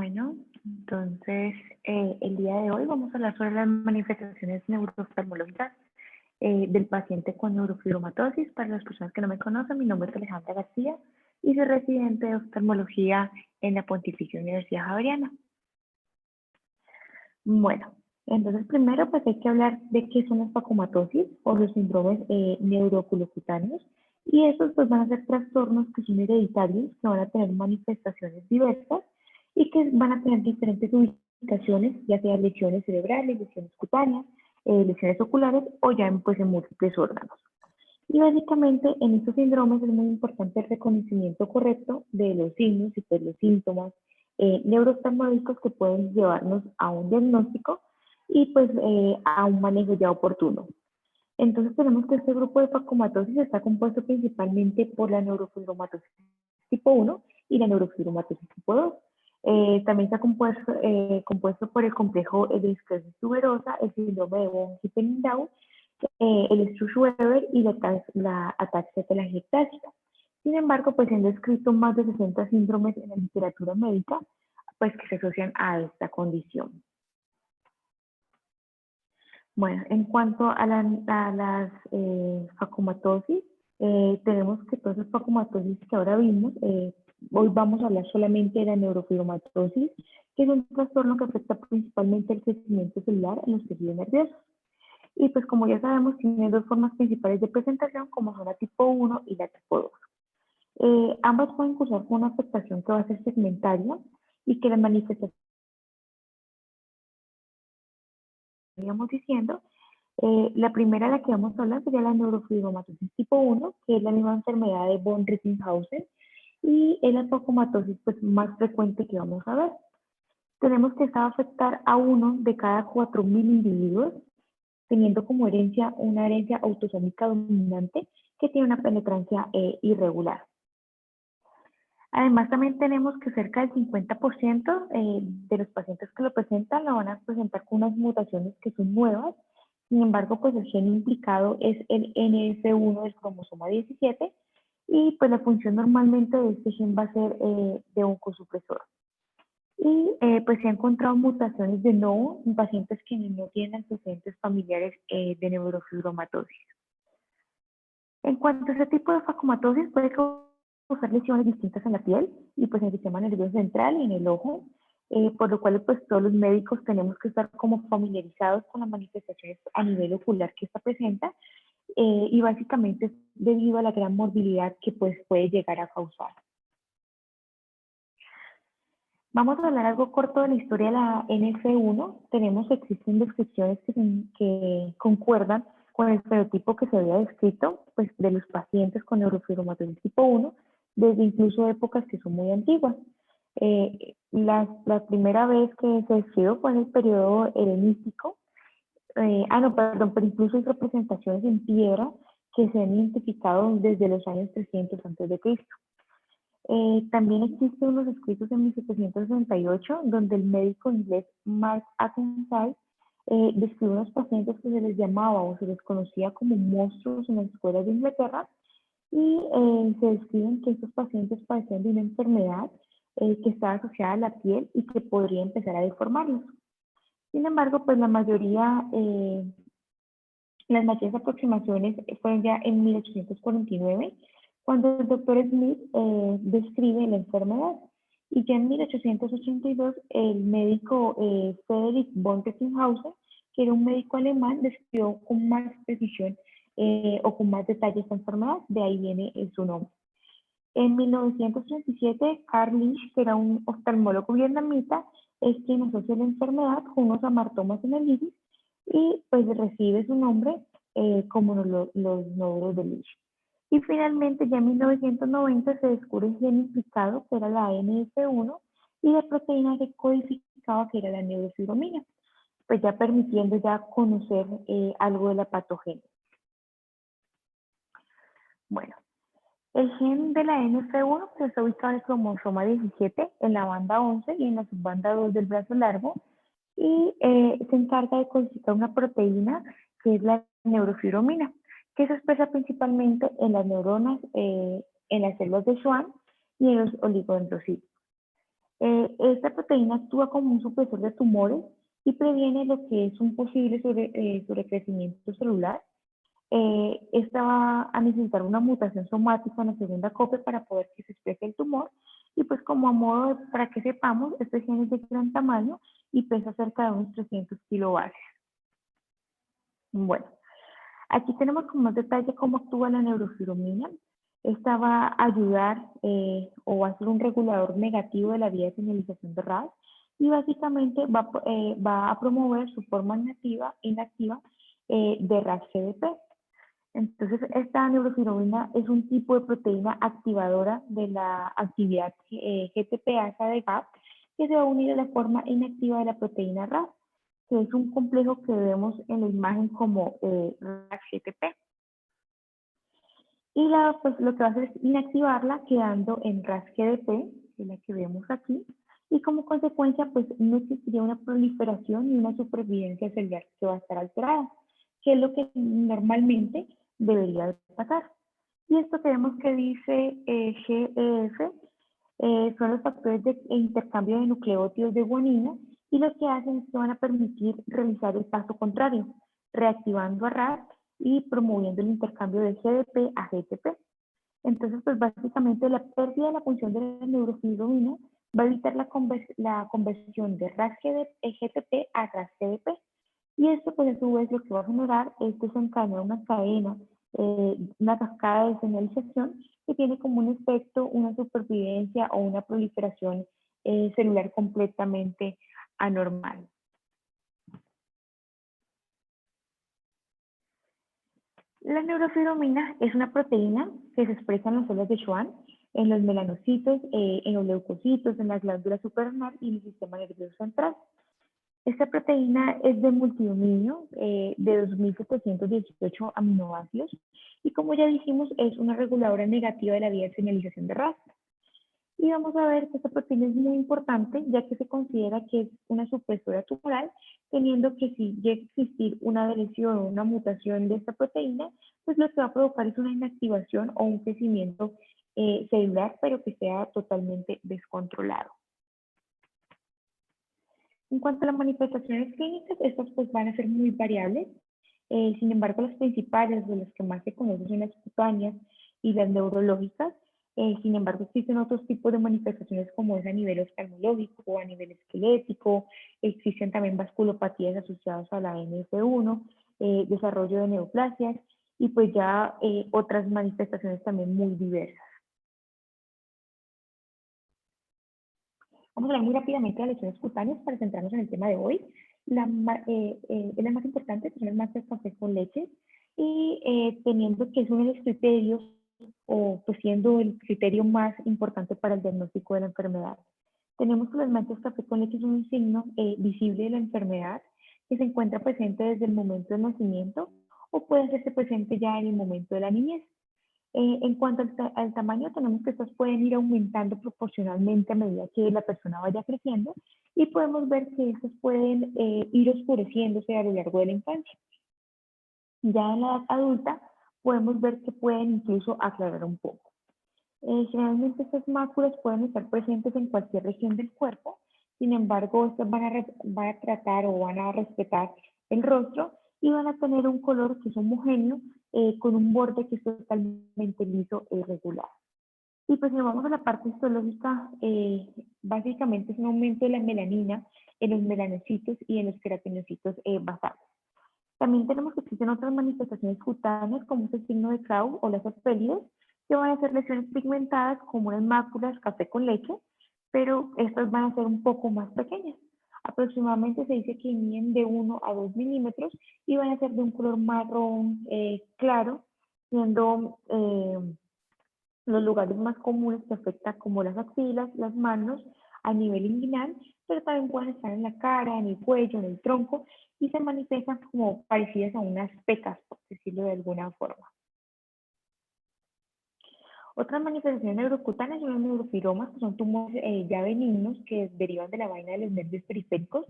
Bueno, entonces el día de hoy vamos a hablar sobre las manifestaciones neurooftalmológicas del paciente con neurofibromatosis. Para las personas que no me conocen, mi nombre es Alejandra García y soy residente de oftalmología en la Pontificia Universidad Javeriana. Bueno, entonces primero pues hay que hablar de qué son las facomatosis o los síndromes neurooculocutáneos, y estos pues van a ser trastornos que son hereditarios, que van a tener manifestaciones diversas y que van a tener diferentes ubicaciones, ya sea lesiones cerebrales, lesiones cutáneas, lesiones oculares o ya en múltiples órganos. Y básicamente en estos síndromes es muy importante el reconocimiento correcto de los signos y pues los síntomas neurooftalmológicos que pueden llevarnos a un diagnóstico y pues a un manejo ya oportuno. Entonces tenemos que este grupo de facomatosis está compuesto principalmente por la neurofibromatosis tipo 1 y la neurofibromatosis tipo 2. También está compuesto por el complejo de esclerosis tuberosa, el síndrome de von Hippel-Lindau, el Schuh-Weber y la ataxia telangiectásica. Sin embargo, pues se han descrito más de 60 síndromes en la literatura médica, pues que se asocian a esta condición. Bueno, en cuanto a las facomatosis, tenemos que todas las facomatosis que ahora vimos, hoy vamos a hablar solamente de la neurofibromatosis, que es un trastorno que afecta principalmente el crecimiento celular en los tejidos nerviosos. Y pues como ya sabemos, tiene dos formas principales de presentación, como son la tipo 1 y la tipo 2. Ambas pueden cursar con una afectación que va a ser segmentaria y que las manifestaciones, digamos diciendo, la primera de la que vamos a hablar sería la neurofibromatosis tipo 1, que es la misma enfermedad de von Recklinghausen, y es la facomatosis pues, más frecuente que vamos a ver. Tenemos que esta va a afectar a uno de cada 4.000 individuos, teniendo como herencia una herencia autosómica dominante que tiene una penetrancia irregular. Además, también tenemos que cerca del 50% de los pacientes que lo presentan lo van a presentar con unas mutaciones que son nuevas. Sin embargo, pues el gen implicado es el NF1 del cromosoma 17 y pues la función normalmente de este gen va a ser de oncosupresor. Y pues se han encontrado mutaciones de nuevo en pacientes que no tienen antecedentes familiares de neurofibromatosis. En cuanto a este tipo de facomatosis, puede causar lesiones distintas en la piel y pues en el sistema nervioso central y en el ojo, por lo cual pues todos los médicos tenemos que estar como familiarizados con las manifestaciones a nivel ocular que esta presenta, y básicamente es debido a la gran morbilidad que pues puede llegar a causar. Vamos a hablar algo corto de la historia de la NF1. Existen descripciones que concuerdan con el fenotipo que se había descrito pues, de los pacientes con neurofibromatosis tipo 1, desde incluso épocas que son muy antiguas. La primera vez que se describió fue en el periodo helenístico. Pero incluso hay representaciones en piedra que se han identificado desde los años 300 a.C. También existen unos escritos en 1768 donde el médico inglés Mark Akenside describe unos pacientes que se les llamaba o se les conocía como monstruos en las escuelas de Inglaterra, y se describen que estos pacientes padecían de una enfermedad que estaba asociada a la piel y que podría empezar a deformarlos. Sin embargo, pues las mayores aproximaciones fueron ya en 1849, cuando el doctor Smith describe la enfermedad. Y ya en 1882, el médico Friedrich von Recklinghausen, que era un médico alemán, describió con más precisión o con más detalle esta enfermedad, de ahí viene su nombre. En 1937, Karl Lynch, que era un oftalmólogo vietnamita, es quien asocia la enfermedad con unos amartomas en el iris y pues recibe su nombre como los nódulos de Lynch. Y finalmente, ya en 1990 se descubre el gen implicado, que era la NF1, y la proteína que codificaba, que era la neurofibromina, pues ya permitiendo ya conocer algo de la patogenia. Bueno, el gen de la NF1 se está ubicado en el cromosoma 17, en la banda 11 y en la subbanda 2 del brazo largo, y se encarga de codificar una proteína que es la neurofibromina, que se expresa principalmente en las neuronas, en las células de Schwann y en los oligodendrocitos. Esta proteína actúa como un supresor de tumores y previene lo que es un posible sobrecrecimiento celular. Esta va a necesitar una mutación somática en la segunda copia para poder que se exprese el tumor. Y pues como a modo para que sepamos, este gen es de gran tamaño y pesa cerca de unos 300 kilobases. Bueno, aquí tenemos con más detalle cómo actúa la neurofibrominas. Esta va a ayudar o va a ser un regulador negativo de la vía de señalización de RAS y básicamente va a promover su forma inactiva de RAS-GDP. Entonces, esta neurofibromina es un tipo de proteína activadora de la actividad GTPasa de GAP que se va a unir a la forma inactiva de la proteína RAS, que es un complejo que vemos en la imagen como RAS-GTP. Y pues, lo que va a hacer es inactivarla quedando en RAS-GDP, que es la que vemos aquí, y como consecuencia pues no existiría una proliferación ni una supervivencia celular que va a estar alterada, que es lo que normalmente debería de pasar. Y esto que vemos que dice GEF son los factores de intercambio de nucleótidos de guanina y lo que hacen es que van a permitir realizar el paso contrario, reactivando a RAS y promoviendo el intercambio de GDP a GTP. Entonces, pues básicamente la pérdida de la función de la neurofibromina va a evitar la conversión de RAS-GTP a RAS-GDP. Y esto, pues a su vez, lo que va a generar es desencadenar una cadena, una cascada de señalización que tiene como un efecto una supervivencia o una proliferación celular completamente anormal. La neurofibrominas es una proteína que se expresa en las células de Schwann, en los melanocitos, en los leucocitos, en las glándulas suprarrenal y en el sistema nervioso central. Esta proteína es de multidominio de 2.718 aminoácidos y como ya dijimos es una reguladora negativa de la vía de señalización de RAS. Y vamos a ver que esta proteína es muy importante ya que se considera que es una supresora tumoral, teniendo que si llega a existir una deleción o una mutación de esta proteína, pues lo que va a provocar es una inactivación o un crecimiento celular, pero que sea totalmente descontrolado. En cuanto a las manifestaciones clínicas, estas pues van a ser muy variables. Sin embargo, las principales, de las que más se conocen son las cutáneas y las neurológicas. Sin embargo, existen otros tipos de manifestaciones como es a nivel oftalmológico o a nivel esquelético. Existen también vasculopatías asociadas a la NF1, desarrollo de neoplasias y pues ya otras manifestaciones también muy diversas. Vamos a hablar muy rápidamente de las lesiones cutáneas para centrarnos en el tema de hoy. La más importante son las manchas café con leche y teniendo que es uno de los criterios o pues siendo el criterio más importante para el diagnóstico de la enfermedad. Tenemos que las manchas café con leche son un signo visible de la enfermedad que se encuentra presente desde el momento del nacimiento o puede hacerse presente ya en el momento de la niñez. En cuanto al tamaño, tenemos que estos pueden ir aumentando proporcionalmente a medida que la persona vaya creciendo y podemos ver que estos pueden ir oscureciéndose a lo largo de la infancia. Ya en la edad adulta podemos ver que pueden incluso aclarar un poco. Generalmente estas máculas pueden estar presentes en cualquier región del cuerpo, sin embargo, estas van a tratar o van a respetar el rostro y van a tener un color que es homogéneo con un borde que es totalmente liso e irregular. Y pues si nos vamos a la parte histológica, básicamente es un aumento de la melanina en los melanocitos y en los queratinocitos basales. También tenemos que existen otras manifestaciones cutáneas como es el signo de Kraus o las pélidos, que van a ser lesiones pigmentadas como unas máculas café con leche, pero estas van a ser un poco más pequeñas. Aproximadamente se dice que miden de 1 a 2 milímetros y van a ser de un color marrón claro, siendo los lugares más comunes que afectan como las axilas, las manos, a nivel inguinal, pero también pueden estar en la cara, en el cuello, en el tronco y se manifiestan como parecidas a unas pecas, por decirlo de alguna forma. Otras manifestaciones neurocutáneas son los neurofiromas, que son tumores ya benignos que derivan de la vaina de los nervios periféricos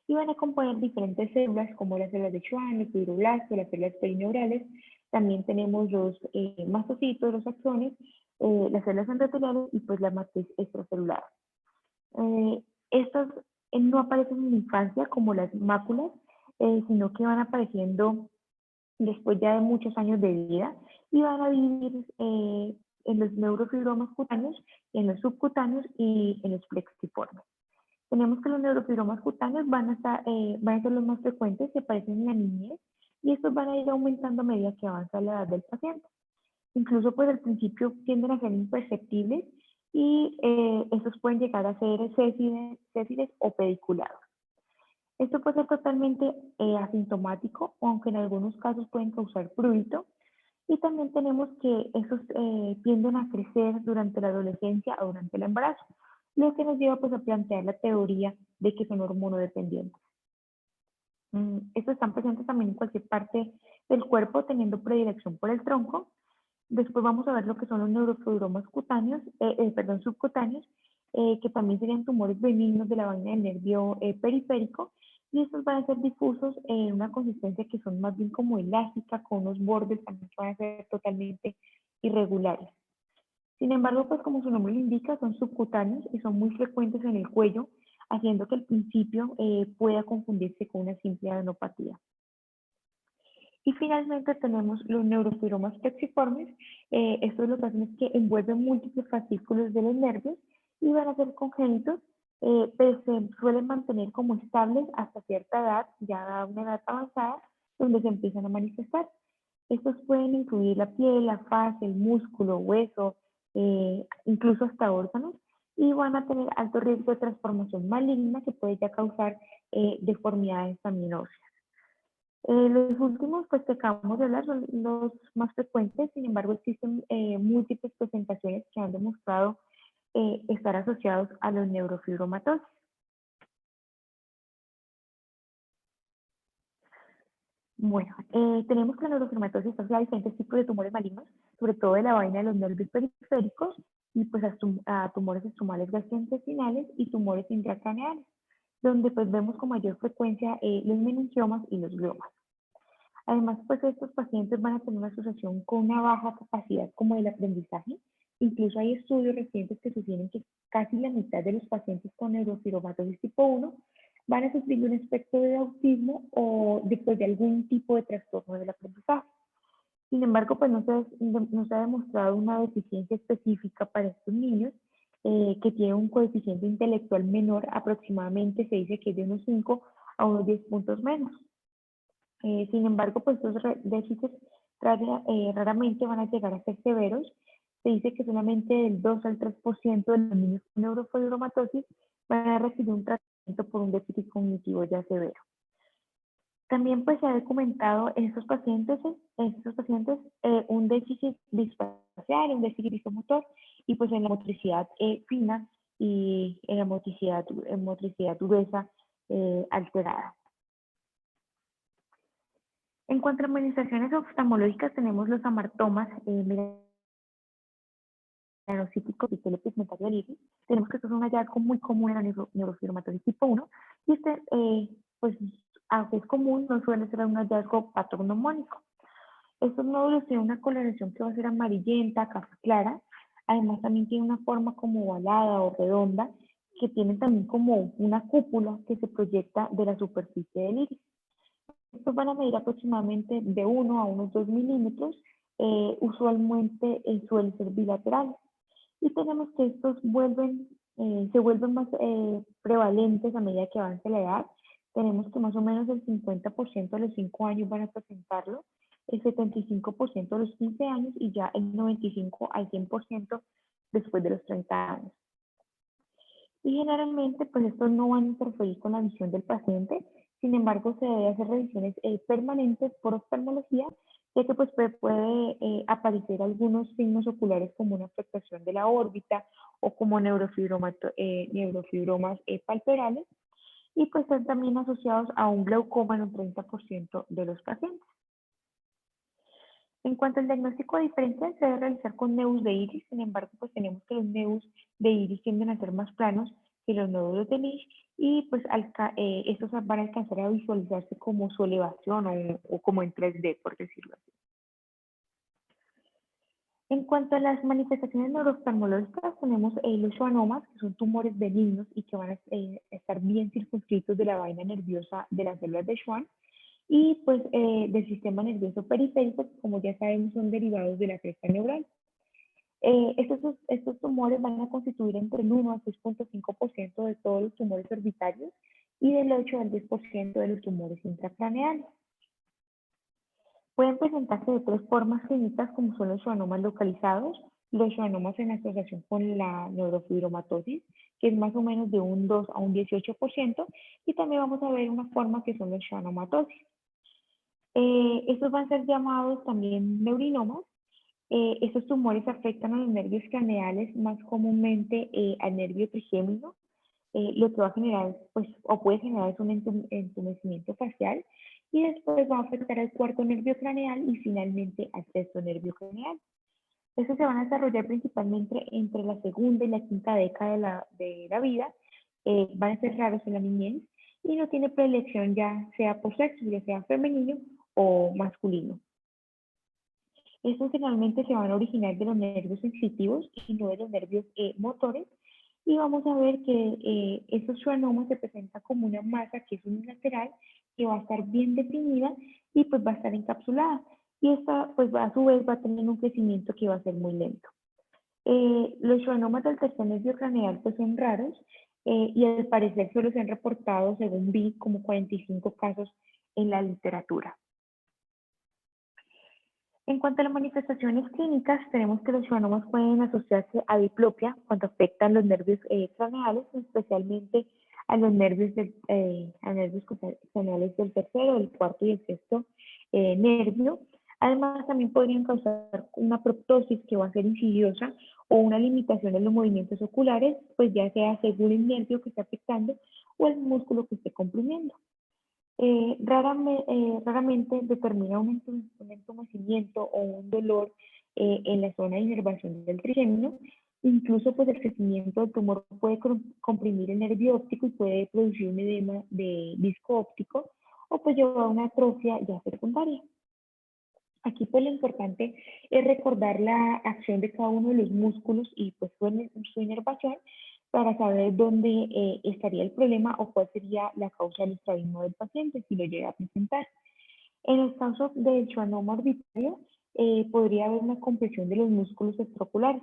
y van a componer diferentes células como las células de Schwann, los fibroblastos, las células perineurales. También tenemos los mastocitos, los axones, las células endoteliales y pues la matriz extracelular. Estas no aparecen en la infancia como las máculas, sino que van apareciendo después ya de muchos años de vida y van a vivir en los neurofibromas cutáneos, en los subcutáneos y en los plexiformes. Tenemos que los neurofibromas cutáneos van a ser los más frecuentes que aparecen en la niñez y estos van a ir aumentando a medida que avanza la edad del paciente. Incluso pues al principio tienden a ser imperceptibles y estos pueden llegar a ser sésiles o pediculados. Esto puede ser totalmente asintomático, aunque en algunos casos pueden causar prurito. Y también tenemos que estos tienden a crecer durante la adolescencia o durante el embarazo, lo que nos lleva pues a plantear la teoría de que son hormonodependientes. Estos están presentes también en cualquier parte del cuerpo, teniendo predilección por el tronco. Después vamos a ver lo que son los neurofibromas cutáneos, subcutáneos, que también serían tumores benignos de la vaina del nervio periférico, y estos van a ser difusos en una consistencia que son más bien como elástica, con unos bordes también que van a ser totalmente irregulares. Sin embargo, pues como su nombre lo indica, son subcutáneos y son muy frecuentes en el cuello, haciendo que al principio pueda confundirse con una simple adenopatía. Y finalmente tenemos los neurofibromas plexiformes. Estos lo que hacen es que envuelven múltiples fascículos de los nervios y van a ser congénitos, pero se suelen mantener como estables hasta cierta edad, ya a una edad avanzada, donde se empiezan a manifestar. Estos pueden incluir la piel, la faz, el músculo, hueso, incluso hasta órganos, y van a tener alto riesgo de transformación maligna que puede ya causar deformidades también óseas. Los últimos pues, que acabamos de hablar son los más frecuentes, sin embargo existen múltiples presentaciones que han demostrado estar asociados a los neurofibromatosis. Bueno, tenemos que la neurofibromatosis asocia a diferentes tipos de tumores malignos, sobre todo de la vaina de los nervios periféricos y pues a tumores estromales gastrointestinales y tumores intracraneales, donde pues vemos con mayor frecuencia los meningiomas y los gliomas. Además, pues estos pacientes van a tener una asociación con una baja capacidad como del aprendizaje. Incluso hay estudios recientes que sugieren que casi la mitad de los pacientes con neurofibromatosis tipo 1 van a sufrir un espectro de autismo o después de algún tipo de trastorno del aprendizaje. Sin embargo, pues no se ha demostrado una deficiencia específica para estos niños que tienen un coeficiente intelectual menor, aproximadamente se dice que es de unos 5 a unos 10 puntos menos. Sin embargo, pues estos déficits raramente van a llegar a ser severos. Se dice que solamente del 2 al 3% de los niños con neurofibromatosis van a recibir un tratamiento por un déficit cognitivo ya severo. También pues se ha documentado en estos pacientes un déficit disfacial, un déficit visomotor y pues en la motricidad fina y en la motricidad gruesa alterada. En cuanto a manifestaciones oftalmológicas, tenemos los amartomas melanocíticos y telepigmentario del iris. Tenemos que esto es un hallazgo muy común en la neurofibromatosis tipo 1 y pues, aunque es común, no suele ser un hallazgo patognomónico. Estos nódulos tienen una coloración que va a ser amarillenta, café clara. Además, también tiene una forma como ovalada o redonda, que tienen también como una cúpula que se proyecta de la superficie del iris. Estos van a medir aproximadamente de 1 a unos 2 milímetros, usualmente suelen ser bilaterales. Y tenemos que estos se vuelven más prevalentes a medida que avanza la edad. Tenemos que más o menos el 50% a los 5 años van a presentarlo, el 75% a los 15 años y ya el 95 al 100% después de los 30 años. Y generalmente, pues estos no van a interferir con la visión del paciente. Sin embargo, se debe hacer revisiones permanentes por oftalmología, ya que pues puede aparecer algunos signos oculares como una afectación de la órbita o como neurofibromas palpebrales, y pues están también asociados a un glaucoma en un 30% de los pacientes. En cuanto al diagnóstico diferencial, se debe realizar con nebus de iris. Sin embargo, pues tenemos que los nebus de iris tienden a ser más planos que los nódulos de Lisch y pues estos van a alcanzar a visualizarse como su elevación o como en 3D, por decirlo así. En cuanto a las manifestaciones neurooftalmológicas, tenemos los schwannomas, que son tumores benignos y que van a estar bien circunscritos de la vaina nerviosa de las células de Schwann y pues del sistema nervioso periférico, que como ya sabemos son derivados de la cresta neural. Estos tumores van a constituir entre el 1 al 6,5% de todos los tumores orbitarios y del 8 al 10% de los tumores intracraneales. Pueden presentarse de tres formas clínicas, como son los schwannomas localizados, los schwannomas en asociación con la neurofibromatosis, que es más o menos de un 2 a un 18%, y también vamos a ver una forma que son los schwannomatosis. Estos van a ser llamados también neurinomas. Estos tumores afectan a los nervios craneales, más comúnmente al nervio trigémino, lo que va a generar, pues, o puede generar es un entumecimiento facial y después va a afectar al cuarto nervio craneal y finalmente al sexto nervio craneal. Estos se van a desarrollar principalmente entre la segunda y la quinta década de la vida, van a ser raros en la niñez y no tiene predilección ya sea por sexo, ya sea femenino o masculino. Estos generalmente se van a originar de los nervios sensitivos y no de los nervios motores. Y vamos a ver que estos schwannomas se presentan como una masa que es unilateral, que va a estar bien definida y pues va a estar encapsulada. Y esta pues a su vez va a tener un crecimiento que va a ser muy lento. Los schwannomas del tercer nervio craneal pues son raros y al parecer solo se han reportado, según vi, como 45 casos en la literatura. En cuanto a las manifestaciones clínicas, tenemos que los schwannomas pueden asociarse a diplopia cuando afectan los nervios craneales, especialmente a los nervios, a nervios craneales del tercero, del cuarto y el sexto nervio. Además, también podrían causar una proptosis que va a ser insidiosa o una limitación en los movimientos oculares, pues ya sea según el nervio que está afectando o el músculo que esté comprimiendo. Raramente determina un entumecimiento o un dolor en la zona de inervación del trigémino. Incluso pues el crecimiento del tumor puede comprimir el nervio óptico y puede producir un edema de disco óptico o pues llevar a una atrofia ya secundaria. Aquí pues lo importante es recordar la acción de cada uno de los músculos y pues su inervación para saber dónde estaría el problema o cuál sería la causa del estrabismo del paciente si lo llega a presentar. En el caso del schwannoma orbitario, podría haber una compresión de los músculos extraoculares,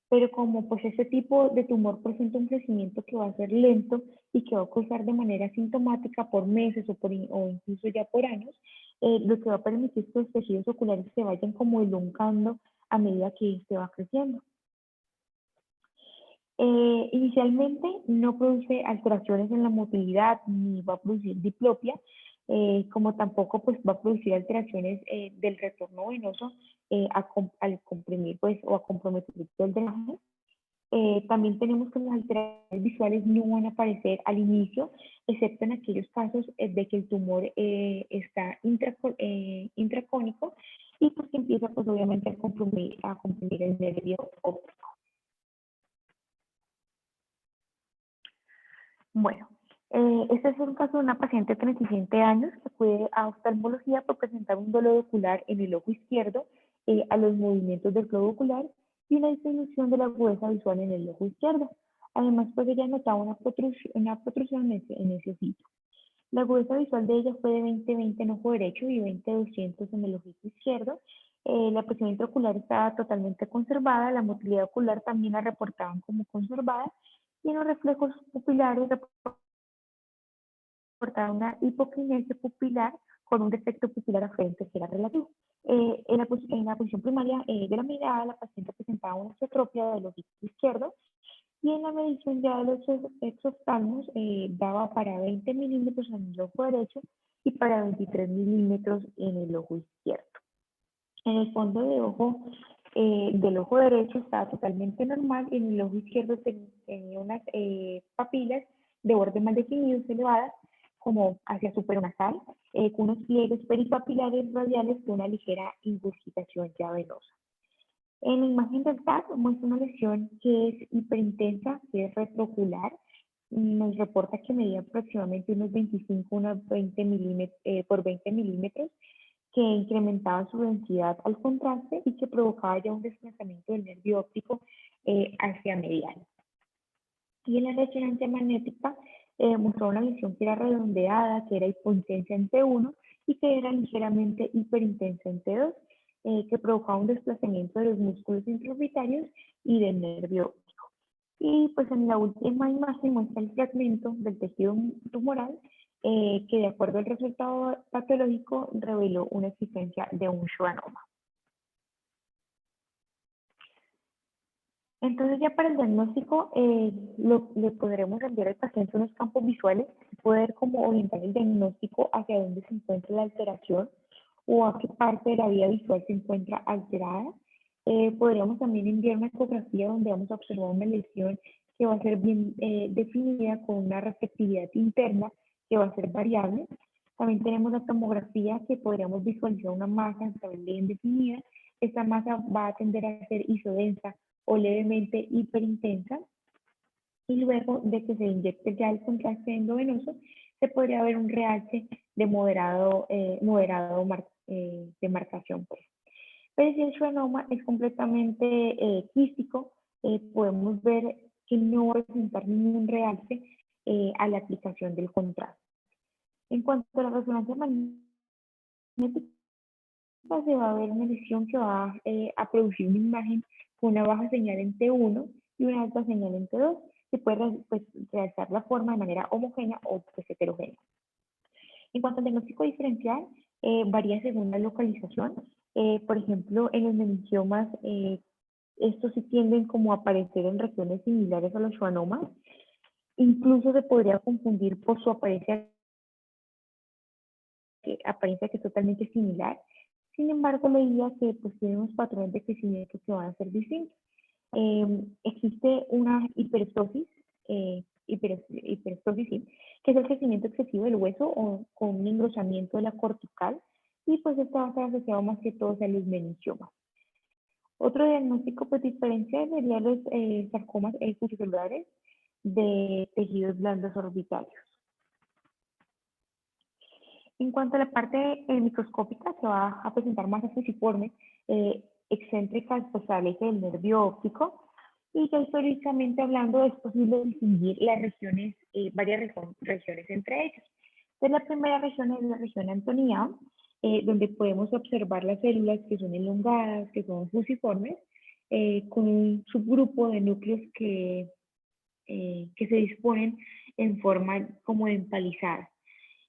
pero como pues este tipo de tumor presenta un crecimiento que va a ser lento y que va a causar de manera sintomática por meses o incluso ya por años, lo que va a permitir que los tejidos oculares se vayan como elongando a medida que se va creciendo. Inicialmente no produce alteraciones en la motilidad ni va a producir diplopia, como tampoco pues, va a producir alteraciones del retorno venoso al comprimir pues, o a comprometer el drenaje. También tenemos que las alteraciones visuales no van a aparecer al inicio, excepto en aquellos casos de que el tumor está intracónico y pues empieza pues obviamente a comprimir el nervio óptico. Bueno, este es un caso de una paciente de 37 años que acude a oftalmología por presentar un dolor ocular en el ojo izquierdo a los movimientos del globo ocular y una disminución de la agudeza visual en el ojo izquierdo. Además, pues ella notaba una protrusión en ese sitio. La agudeza visual de ella fue de 20/20 en ojo derecho y 20/200 en el ojo izquierdo. La presión intraocular estaba totalmente conservada, la motilidad ocular también la reportaban como conservada y en los reflejos pupilares reportaban una hipoquinesia pupilar con un defecto pupilar afferente que era relativo. En la posición primaria de la mirada, la paciente presentaba una exotropia del ojo izquierdo y en la medición ya de los exoftalmos daba para 20 milímetros en el ojo derecho y para 23 milímetros en el ojo izquierdo. En el fondo de ojo del ojo derecho estaba totalmente normal y en el ojo izquierdo tenía unas papilas de borde mal definidos elevadas como hacia supernasal, con unos pliegues peripapilares radiales de una ligera ingurgitación ya venosa. En la imagen del TAC muestra una lesión que es hiperintensa, que es retroocular. Nos reporta que medía aproximadamente unos 25, unos 20 milímetros, por 20 milímetros que incrementaba su densidad al contraste y que provocaba ya un desplazamiento del nervio óptico hacia medial. Y en la resonancia magnética mostró una lesión que era redondeada, que era hipointensa en T1 y que era ligeramente hiperintensa en T2, que provocaba un desplazamiento de los músculos intraorbitarios y del nervio óptico. Y pues en la última imagen muestra el fragmento del tejido tumoral que de acuerdo al resultado patológico reveló una existencia de un schwannoma. Entonces ya para el diagnóstico le podremos enviar al paciente unos campos visuales, poder como orientar el diagnóstico hacia dónde se encuentra la alteración o a qué parte de la vía visual se encuentra alterada. Podríamos también enviar una ecografía donde vamos a observar una lesión que va a ser bien definida con una reflectividad interna que va a ser variable. También tenemos la tomografía que podríamos visualizar una masa también bien definida. Esta masa va a tender a ser isodensa o levemente hiperintensa, y luego de que se inyecte ya el contraste endovenoso, se podría ver un realce de moderado de marcación. Pues. Pero si el schwannoma es completamente quístico, podemos ver que no va a presentar ningún realce a la aplicación del contraste. En cuanto a la resonancia magnética, se va a ver una lesión que va a producir una imagen con una baja señal en T1 y una alta señal en T2, que puede pues, realzar la forma de manera homogénea o pues, heterogénea. En cuanto al diagnóstico diferencial, varía según la localización. Por ejemplo, en los meningiomas, estos sí tienden como a aparecer en regiones similares a los schwannomas. Incluso se podría confundir por su apariencia que es totalmente similar. Sin embargo, leía que pues, tienen unos patrones de crecimiento que van a ser distintos. Existe una hiperestosis, sí, que es el crecimiento excesivo del hueso o con un engrosamiento de la cortical, y pues esta va a estar asociado más que todo a los meningiomas. Otro diagnóstico pues, diferencial sería los sarcomas pluricelulares de tejidos blandos orbitales. En cuanto a la parte microscópica, se va a presentar masas fusiformes excéntricas pues, al eje del nervio óptico, y ya históricamente hablando es posible distinguir las regiones, varias regiones entre ellas. Entonces, la primera región es la región antoniana, donde podemos observar las células que son elongadas, que son fusiformes, con un subgrupo de núcleos que se disponen en forma como de empalizada.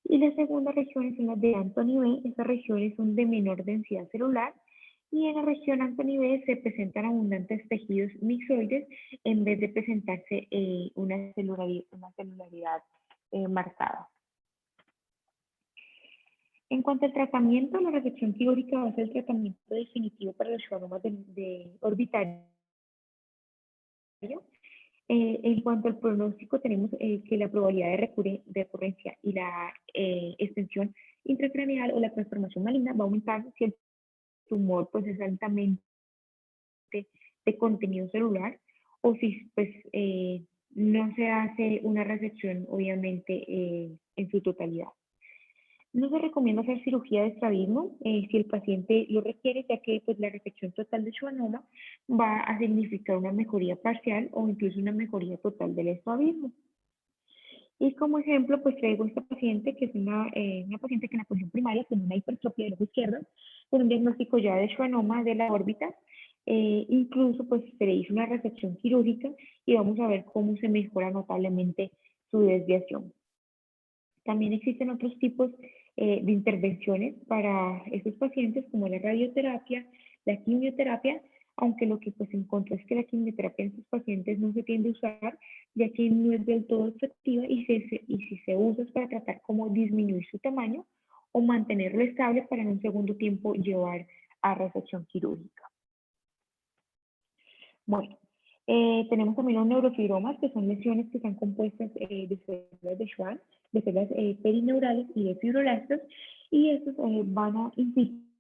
Y las segundas regiones son las de Anthony B. Estas regiones son de menor densidad celular, y en la región Anthony B se presentan abundantes tejidos mixoides en vez de presentarse una celularidad marcada. En cuanto al tratamiento, la resección quirúrgica va a ser el tratamiento definitivo para los schwannomas de orbitario. En cuanto al pronóstico, tenemos que la probabilidad de recurrencia y la extensión intracraneal o la transformación maligna va a aumentar si el tumor pues, es altamente de contenido celular, o si pues, no se hace una resección, obviamente, en su totalidad. No se recomienda hacer cirugía de estrabismo si el paciente lo requiere, ya que pues, la resección total de schwannoma va a significar una mejoría parcial o incluso una mejoría total del estrabismo. Y como ejemplo, pues traigo esta paciente, que es una paciente que en la posición primaria tiene una hipertrofia del ojo izquierdo, con un diagnóstico ya de schwannoma de la órbita. Incluso pues se le hizo una resección quirúrgica y vamos a ver cómo se mejora notablemente su desviación. También existen otros tipos de intervenciones para estos pacientes, como la radioterapia, la quimioterapia, aunque lo que pues encontró es que la quimioterapia en estos pacientes no se tiende a usar, ya que no es del todo efectiva, y si se usa es para tratar cómo disminuir su tamaño o mantenerlo estable para en un segundo tiempo llevar a resección quirúrgica. Bueno, tenemos también los neurofibromas, que son lesiones que están compuestas de células de Schwann, de células perineurales y de fibroblastos, y estos van a infiltrar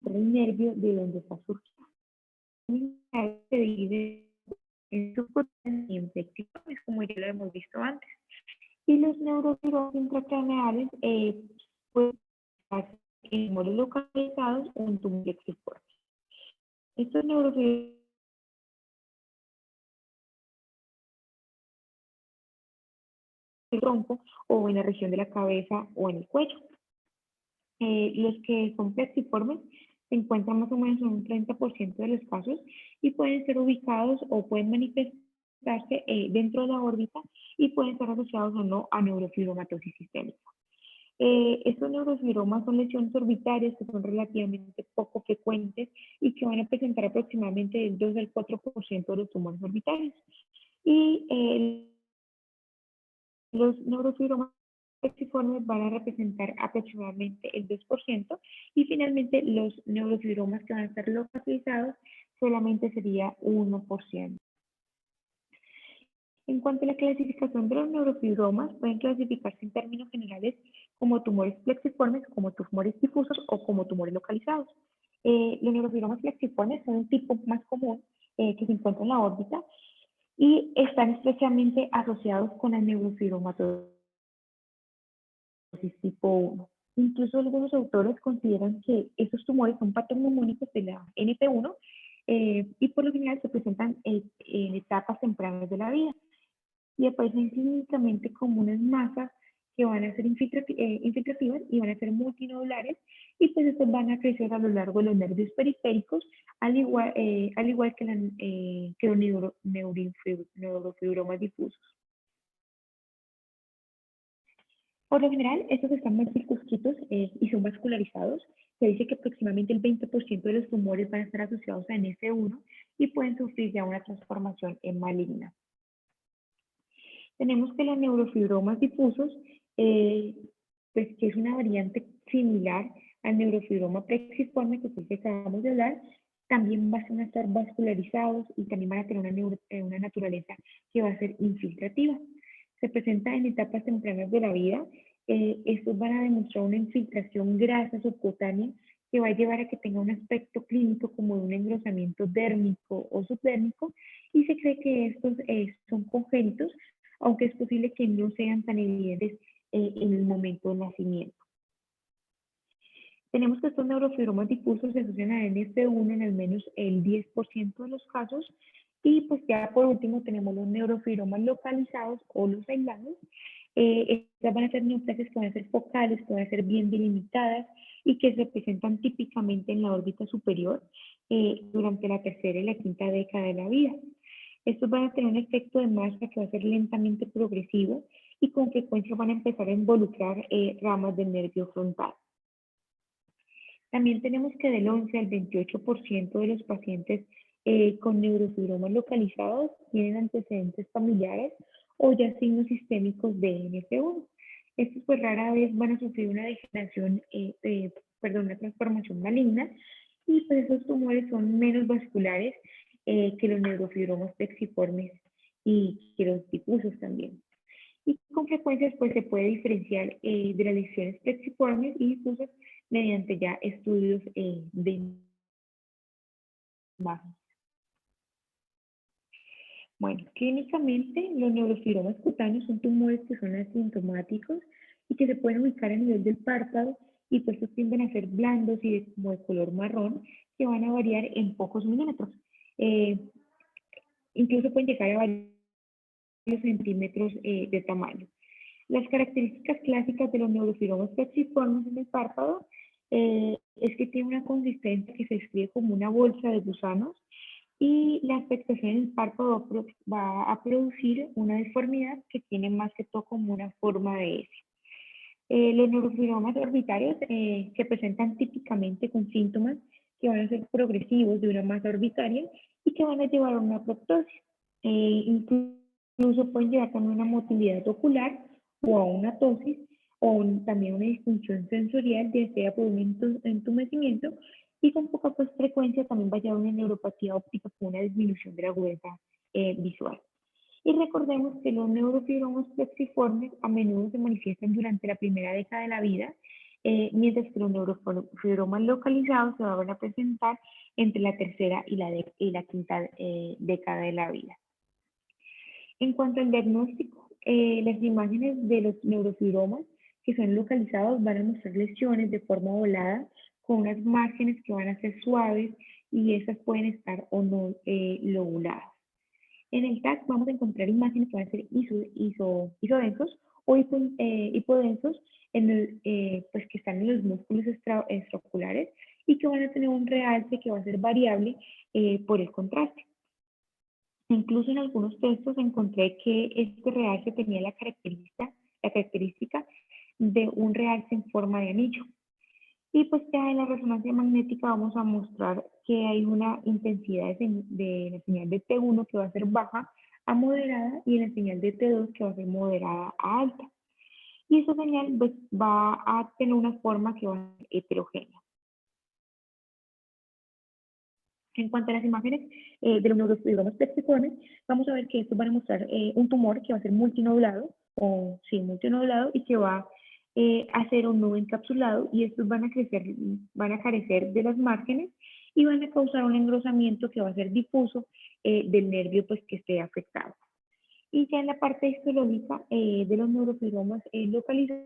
el nervio de donde está surgiendo. Se divide en subcutaneos y en plexiones, como ya lo hemos visto antes. Y los neurofibromas intracraneales, pues en tumores localizados o en tumores plexiformes. Estos neurofibromas en el tronco o en la región de la cabeza o en el cuello. Los que son plexiformes se encuentran más o menos en un 30% de los casos y pueden ser ubicados o pueden manifestarse dentro de la órbita y pueden estar asociados o no a neurofibromatosis sistémica. Estos neurofibromas son lesiones orbitarias que son relativamente poco frecuentes y que van a presentar aproximadamente el 2 al 4% de los tumores orbitarios. Y los neurofibromas plexiformes van a representar aproximadamente el 2% y finalmente los neurofibromas que van a estar localizados solamente sería 1%. En cuanto a la clasificación de los neurofibromas, pueden clasificarse en términos generales como tumores plexiformes, como tumores difusos o como tumores localizados. Los neurofibromas plexiformes son un tipo más común que se encuentra en la órbita y están estrechamente asociados con la neurofibromatosis tipo 1. Incluso algunos autores consideran que estos tumores son patognomónicos de la NF1 y por lo general se presentan en etapas tempranas de la vida y aparecen clínicamente como unas masas que van a ser infiltrativas y van a ser multinodulares y pues estos van a crecer a lo largo de los nervios periféricos al igual que los neurofibromas difusos. Por lo general, estos están más circunscritos y son vascularizados. Se dice que aproximadamente el 20% de los tumores van a estar asociados a NF1 y pueden sufrir ya una transformación en maligna. Tenemos que los neurofibromas difusos, pues que es una variante similar al neurofibroma plexiforme que acabamos de hablar, también van a estar vascularizados y también van a tener una naturaleza que va a ser infiltrativa. Se presenta en etapas tempranas de la vida. Estos van a demostrar una infiltración grasa subcutánea que va a llevar a que tenga un aspecto clínico como de un engrosamiento dérmico o subdérmico y se cree que estos son congénitos, aunque es posible que no sean tan evidentes en el momento del nacimiento. Tenemos que estos neurofibromas difusos se asocian a NF1 en al menos el 10% de los casos. Y pues ya por último tenemos los neurofibromas localizados o los aislados. Estas van a ser neoplasias que van a ser focales, que van a ser bien delimitadas y que se presentan típicamente en la órbita superior durante la tercera y la quinta década de la vida. Estos van a tener un efecto de masa que va a ser lentamente progresivo y con frecuencia van a empezar a involucrar ramas del nervio frontal. También tenemos que del 11 al 28% de los pacientes con neurofibromas localizados tienen antecedentes familiares o ya signos sistémicos de NF1. Estos pues rara vez van a sufrir una degeneración, una transformación maligna y pues esos tumores son menos vasculares que los neurofibromas plexiformes y que los difusos también. Y con frecuencia pues se puede diferenciar de las lesiones plexiformes y difusas mediante ya estudios de imagen. Bueno, clínicamente los neurofibromas cutáneos son tumores que son asintomáticos y que se pueden ubicar a nivel del párpado y pues estos tienden a ser blandos y como de color marrón que van a variar en pocos milímetros. Incluso pueden llegar a varios centímetros de tamaño. Las características clásicas de los neurofibromas plexiformes en el párpado es que tiene una consistencia que se describe como una bolsa de gusanos y la afectación en el párpado va a producir una deformidad que tiene más que todo como una forma de S. Los neurofibromas orbitarios se presentan típicamente con síntomas que van a ser progresivos de una masa orbitaria y que van a llevar a una proptosis. Incluso pueden llevar también a una motilidad ocular o a una tosis o también una disfunción sensorial, ya sea por un entumecimiento y con poca pues, frecuencia también va a llevar una neuropatía óptica con una disminución de la agudeza visual. Y recordemos que los neurofibromas plexiformes a menudo se manifiestan durante la primera década de la vida, mientras que los neurofibromas localizados se van a presentar entre la tercera y la quinta década de la vida. En cuanto al diagnóstico, las imágenes de los neurofibromas que son localizados van a mostrar lesiones de forma ovalada con unas márgenes que van a ser suaves y esas pueden estar o no lobuladas. En el TAC vamos a encontrar imágenes que van a ser isodensos o hipodensos pues que están en los músculos extraoculares y que van a tener un realce que va a ser variable por el contraste. Incluso en algunos textos encontré que este realce tenía la característica de un realce en forma de anillo. Y pues ya en la resonancia magnética vamos a mostrar que hay una intensidad de la señal de T1 que va a ser baja a moderada y en la señal de T2 que va a ser moderada a alta. Y esa señal pues, va a tener una forma que va a ser heterogénea. En cuanto a las imágenes de los neurofibromas plexiformes, vamos a ver que estos van a mostrar un tumor que va a ser multinodulado, multinodulado y que va a ser un nudo encapsulado y estos van a carecer de las márgenes y van a causar un engrosamiento que va a ser difuso del nervio pues, que esté afectado. Y ya en la parte histológica de los neurofibromas localizados,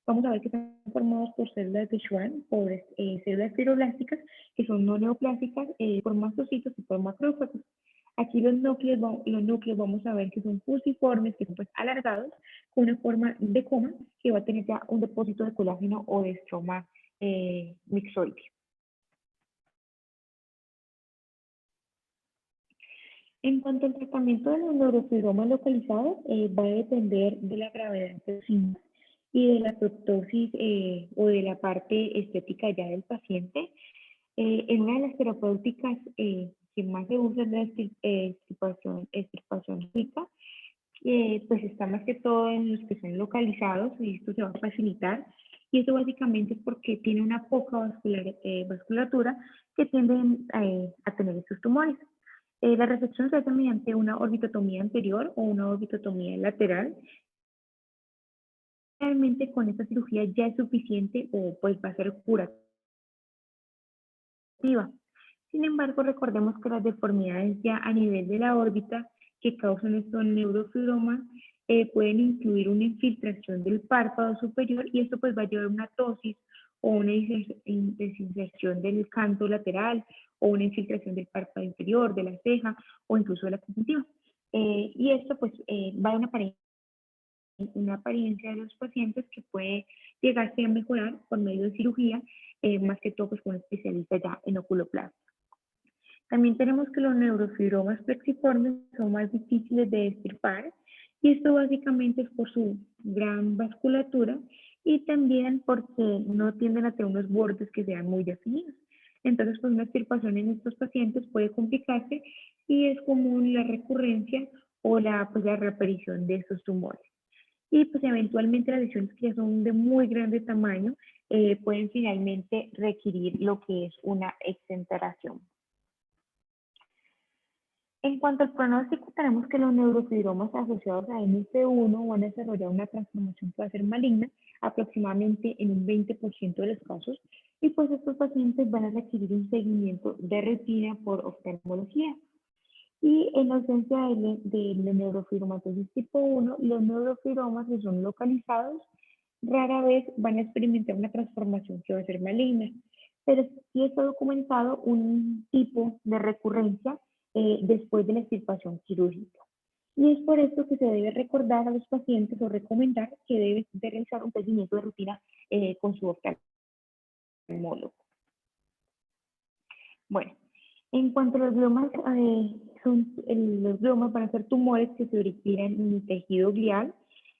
vamos a ver que están formados por células de Schwann, por células fibroblásticas, que son no neoplásticas, por mastocitos y por macrófagos. Aquí los núcleos vamos a ver que son fusiformes, que son pues alargados, con una forma de coma, que va a tener ya un depósito de colágeno o de estroma mixoide. En cuanto al tratamiento de los neurofibromas localizados, va a depender de la gravedad del síntoma y de la proptosis o de la parte estética ya del paciente. En una de las terapéuticas que más se usa es la extirpación rica, pues está más que todo en los que son localizados y esto se va a facilitar. Y eso básicamente es porque tiene una poca vasculatura que tienden a tener estos tumores. La resección se hace mediante una orbitotomía anterior o una orbitotomía lateral. Realmente con esta cirugía ya es suficiente o pues va a ser curativa. Sin embargo, recordemos que las deformidades ya a nivel de la órbita que causan estos neurofibromas pueden incluir una infiltración del párpado superior y esto pues va a llevar a una ptosis o una desinserción del canto lateral o una infiltración del párpado inferior, de la ceja o incluso de la conjuntiva. Y esto pues va a una apariencia de los pacientes que puede llegarse a mejorar por medio de cirugía, más que todo pues con un especialista ya en oculoplastia. También tenemos que los neurofibromas plexiformes son más difíciles de extirpar y esto básicamente es por su gran vasculatura y también porque no tienden a tener unos bordes que sean muy definidos. Entonces, pues una extirpación en estos pacientes puede complicarse y es común la recurrencia o la reaparición de estos tumores. Y pues eventualmente las lesiones que ya son de muy grande tamaño pueden finalmente requerir lo que es una exenteración. En cuanto al pronóstico, tenemos que los neurofibromas asociados a NF1 van a desarrollar una transformación que va a ser maligna aproximadamente en un 20% de los casos y pues estos pacientes van a requerir un seguimiento de rutina por oftalmología. Y en ausencia de neurofibromatosis tipo 1, los neurofibromas que son localizados rara vez van a experimentar una transformación que va a ser maligna, pero sí está documentado un tipo de recurrencia después de la extirpación quirúrgica. Y es por esto que se debe recordar a los pacientes o recomendar que deben de realizar un seguimiento de rutina con su oftalmólogo. Bueno, en cuanto a los gliomas, los gliomas van a ser tumores que se originan en el tejido glial,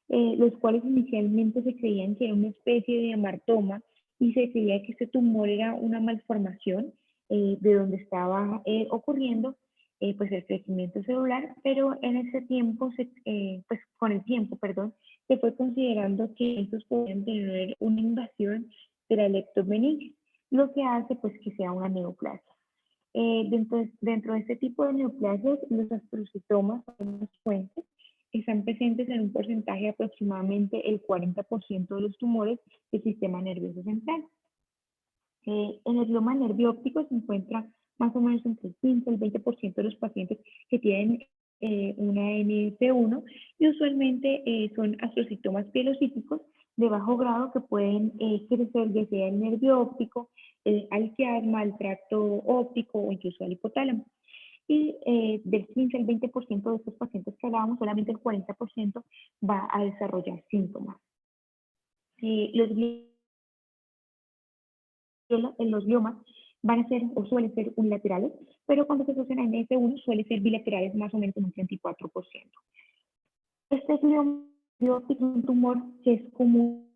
los cuales inicialmente se creían que era una especie de amartoma y se creía que este tumor era una malformación de donde estaba ocurriendo pues el crecimiento celular, pero en ese tiempo, pues con el tiempo, perdón, se fue considerando que estos podían tener una invasión de la leptomeninges, lo que hace pues que sea una neoplasia. Dentro de este tipo de neoplasias, los astrocitomas son las fuentes, están presentes en un porcentaje de aproximadamente el 40% de los tumores del sistema nervioso central. En el glioma nervio óptico se encuentra más o menos entre el 15 y el 20% de los pacientes que tienen una NF1, y usualmente son astrocitomas pielocíticos de bajo grado que pueden crecer ya sea el nervio óptico, al quiasma, al tracto óptico o incluso al hipotálamo. Y del 15 al 20% de estos pacientes que hablábamos, solamente el 40% va a desarrollar síntomas. Los los gliomas van a ser o suelen ser unilaterales, pero cuando se asocian a NF1 suele ser bilaterales más o menos en un 34%. Este glioma es un tumor que es común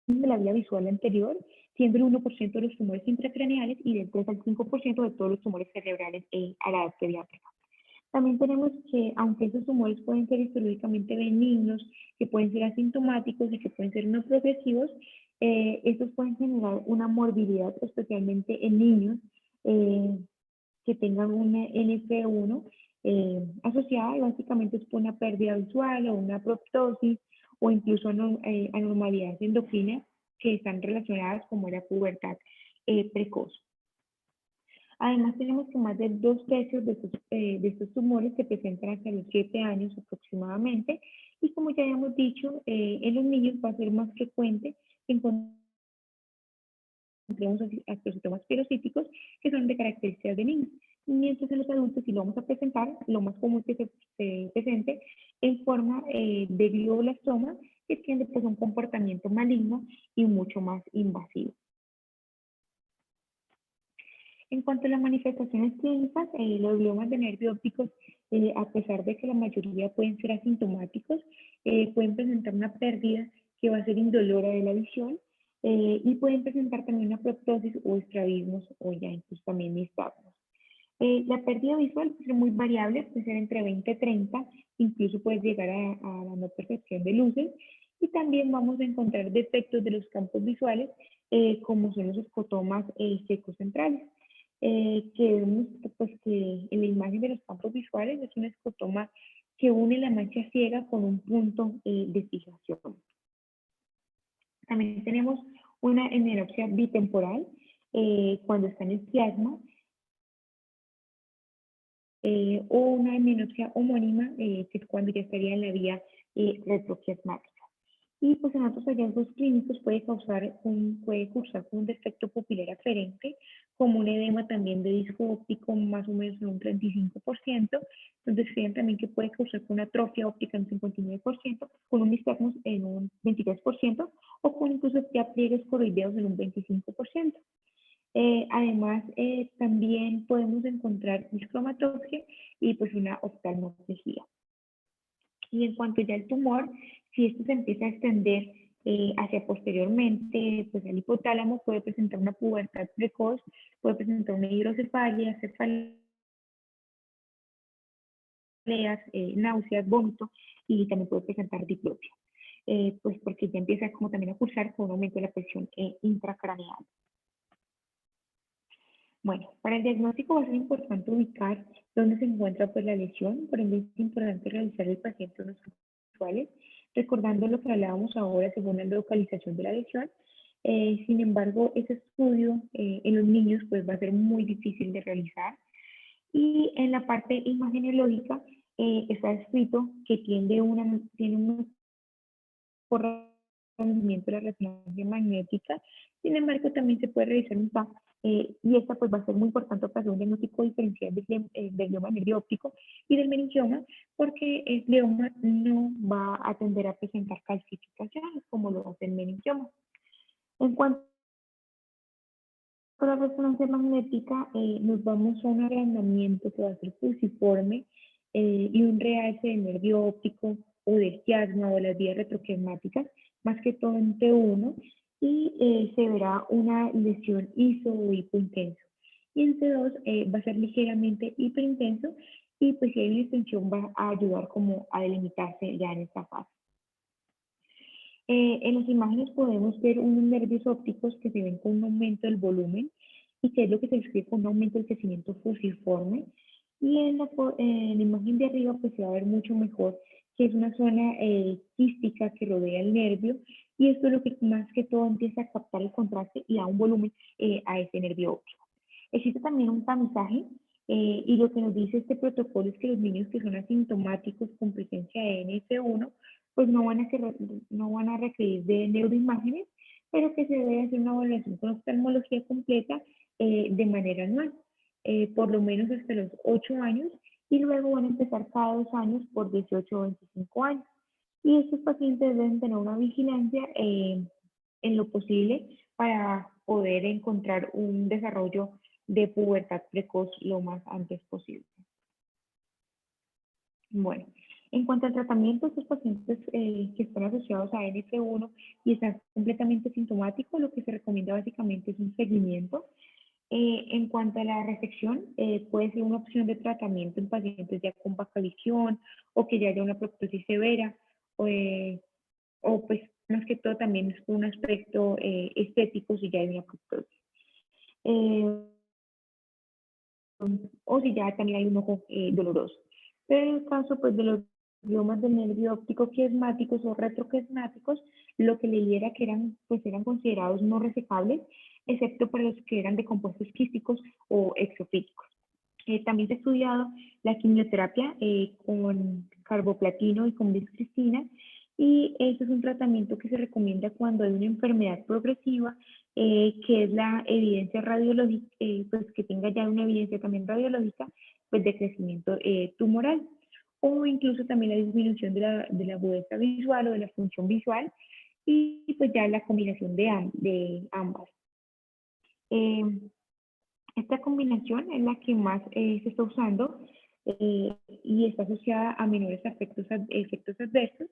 de la vía visual anterior, siendo el 1% de los tumores intracraneales y del 3 al 5% de todos los tumores cerebrales a la edad pediátrica. También tenemos que, aunque esos tumores pueden ser histológicamente benignos, que pueden ser asintomáticos y que pueden ser no progresivos, estos pueden generar una morbilidad, especialmente en niños que tengan una NF1 asociada, y básicamente es por una pérdida visual o una proptosis o incluso anormalidades endocrinas que están relacionadas como la pubertad precoz. Además, tenemos que más de 2/3 de estos tumores se presentan hasta los 7 años aproximadamente, y como ya habíamos dicho, en los niños va a ser más frecuente encontramos astrocitomas pielocíticos que son de características benignas. Mientras en los adultos, si lo vamos a presentar, lo más común que se presente en forma de glioblastoma, que tiende pues, a un comportamiento maligno y mucho más invasivo. En cuanto a las manifestaciones clínicas, los gliomas de nervio ópticos, a pesar de que la mayoría pueden ser asintomáticos, pueden presentar una pérdida que va a ser indolora de la visión, y pueden presentar también una proptosis o estrabismos o ya incluso también nistagmos. La pérdida visual puede ser muy variable, puede ser entre 20 y 30, incluso puede llegar a la no percepción de luces, y también vamos a encontrar defectos de los campos visuales, como son los escotomas secos centrales. Que vemos pues, que en la imagen de los campos visuales es un escotoma que une la mancha ciega con un punto de fijación. También tenemos una hemeropsia bitemporal cuando está en el quiasma, o una hemeropsia homónima, que es cuando ya estaría en la vía retroquiasmática. Y pues en otros hallazgos clínicos puede cursar con un defecto pupilar aferente, como un edema también de disco óptico más o menos en un 35%, entonces creen también que puede causar con una atrofia óptica en un 59%, con un nistagmus en un 23%, o con incluso ya pliegues coroideos en un 25%. Además, también podemos encontrar discromatopsia y pues una oftalmoplegia. Y en cuanto ya al tumor, si esto se empieza a extender hacia posteriormente, pues el hipotálamo puede presentar una pubertad precoz, puede presentar una hidrocefalia, cefaleas, náuseas, vómito, y también puede presentar diplopia, pues porque ya empieza como también a cursar con un aumento de la presión intracraneal. Bueno, para el diagnóstico va a ser importante ubicar dónde se encuentra pues, la lesión, por ende es importante realizar el paciente unos visuales, recordando lo que hablábamos ahora según la localización de la lesión. Sin embargo, ese estudio en los niños pues, va a ser muy difícil de realizar, y en la parte imageneológica está escrito que tiene un rendimiento de la resonancia magnética. Sin embargo, también se puede realizar un TAC, y esta pues va a ser muy importante para hacer un diagnóstico diferencial del glioma nervio óptico y del meningioma, porque el glioma no va a tender a presentar calcificaciones como lo hace el meningioma. En cuanto a la resonancia magnética, nos vamos a un agrandamiento que va a ser fusiforme, y un realce del nervio óptico o del quiasma o las vías retroquiasmáticas, más que todo en T1, y se verá una lesión iso o hipointenso. Y en T2 va a ser ligeramente hiperintenso, y pues si hay una extensión va a ayudar como a delimitarse ya en esta fase. En las imágenes podemos ver unos nervios ópticos que se ven con un aumento del volumen, y que es lo que se describe con un aumento del crecimiento fusiforme. Y en la imagen de arriba pues se va a ver mucho mejor que es una zona quística que rodea el nervio, y esto es lo que más que todo empieza a captar el contraste y da un volumen a ese nervio óptico. Existe también un tamizaje Y lo que nos dice este protocolo es que los niños que son asintomáticos con presencia de NF1, pues no van a requerir de neuroimágenes, pero que se debe hacer una evaluación con oftalmología completa de manera anual, por lo menos hasta los 8 años, y luego van a empezar cada 2 años por 18 o 25 años. Y estos pacientes deben tener una vigilancia en lo posible para poder encontrar un desarrollo de pubertad precoz lo más antes posible. Bueno, en cuanto al tratamiento, estos pacientes que están asociados a NF1 y están completamente sintomáticos, lo que se recomienda básicamente es un seguimiento. En cuanto a la resección, puede ser una opción de tratamiento en pacientes ya con baja visión o que ya haya una proptosis severa, o pues más que todo también es por un aspecto estético si ya hay una proptosis. Eh, o si ya también hay un ojo doloroso. Pero en el caso pues, de los gliomas del nervio óptico quiasmáticos o retroquiasmáticos, lo que leí era que eran considerados no resecables, excepto para los que eran de compuestos quísticos o exofíticos. También se ha estudiado la quimioterapia con carboplatino y con biscristina, y este es un tratamiento que se recomienda cuando hay una enfermedad progresiva, que es la evidencia radiológica, pues que tenga ya una evidencia también radiológica, pues de crecimiento tumoral, o incluso también la disminución de la agudeza visual o de la función visual, y pues ya la combinación de ambas. Eh, Esta combinación es la que más se está usando y está asociada a menores efectos adversos,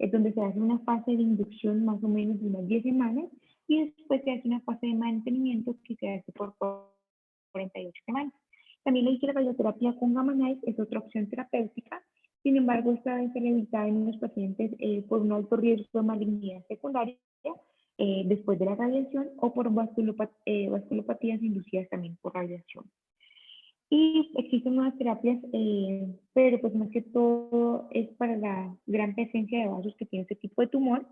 es donde se hace una fase de inducción más o menos de unas 10 semanas y después se hace una fase de mantenimiento que se hace por 48 semanas. También leí que la radioterapia con gamma knife es otra opción terapéutica, sin embargo, esta debe ser evitada en los pacientes por un alto riesgo de malignidad secundaria después de la radiación o por vasculopatías inducidas también por radiación. Y existen nuevas terapias, pero pues más que todo es para la gran presencia de vasos que tiene este tipo de tumor.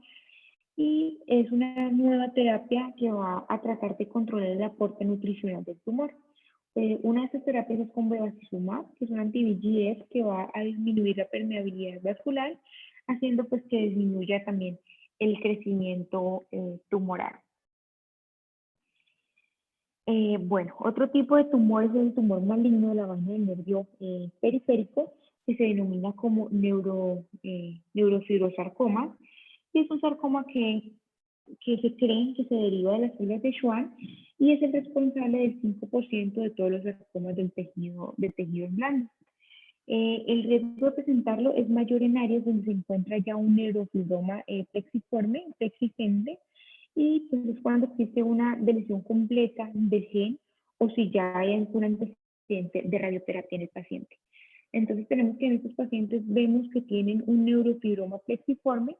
Y es una nueva terapia que va a tratar de controlar el aporte nutricional del tumor. Una de estas terapias es con bevacizumab, que es un anti-VEGF que va a disminuir la permeabilidad vascular, haciendo pues que disminuya también el crecimiento tumoral. Bueno, otro tipo de tumor es el tumor maligno de la vaina del nervio periférico, que se denomina como neurofibrosarcoma, y es un sarcoma que se cree que se deriva de las células de Schwann y es el responsable del 5% de todos los sarcomas del tejido blando. El riesgo de presentarlo es mayor en áreas donde se encuentra ya un neurofibroma plexiforme, preexistente, y pues es cuando existe una deleción completa del gen o si ya hay algún antecedente de radioterapia en el paciente. Entonces tenemos que en estos pacientes vemos que tienen un neurofibroma plexiforme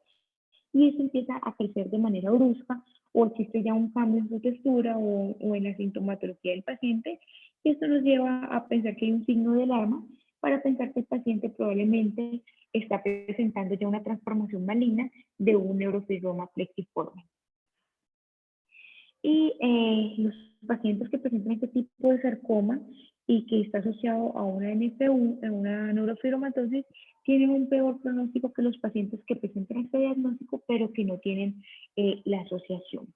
y eso empieza a crecer de manera brusca o existe ya un cambio en su textura o en la sintomatología del paciente. Y esto nos lleva a pensar que hay un signo de alarma para pensar que el paciente probablemente está presentando ya una transformación maligna de un neurofibroma plexiforme. Y los pacientes que presentan este tipo de sarcoma y que está asociado a una NF1, a una neurofibromatosis, tienen un peor pronóstico que los pacientes que presentan este diagnóstico, pero que no tienen la asociación.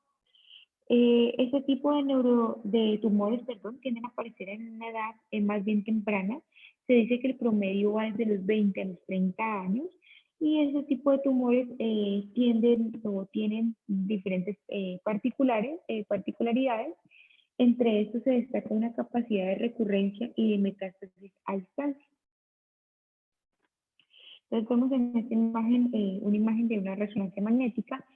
Este tipo de tumores, tienden a aparecer en una edad más bien temprana. Se dice que el promedio va desde los 20 a los 30 años y ese tipo de tumores tienden o tienen diferentes particularidades. Entre estos se destaca una capacidad de recurrencia y de metástasis a distancia. Entonces vemos en esta imagen una imagen de una resonancia magnética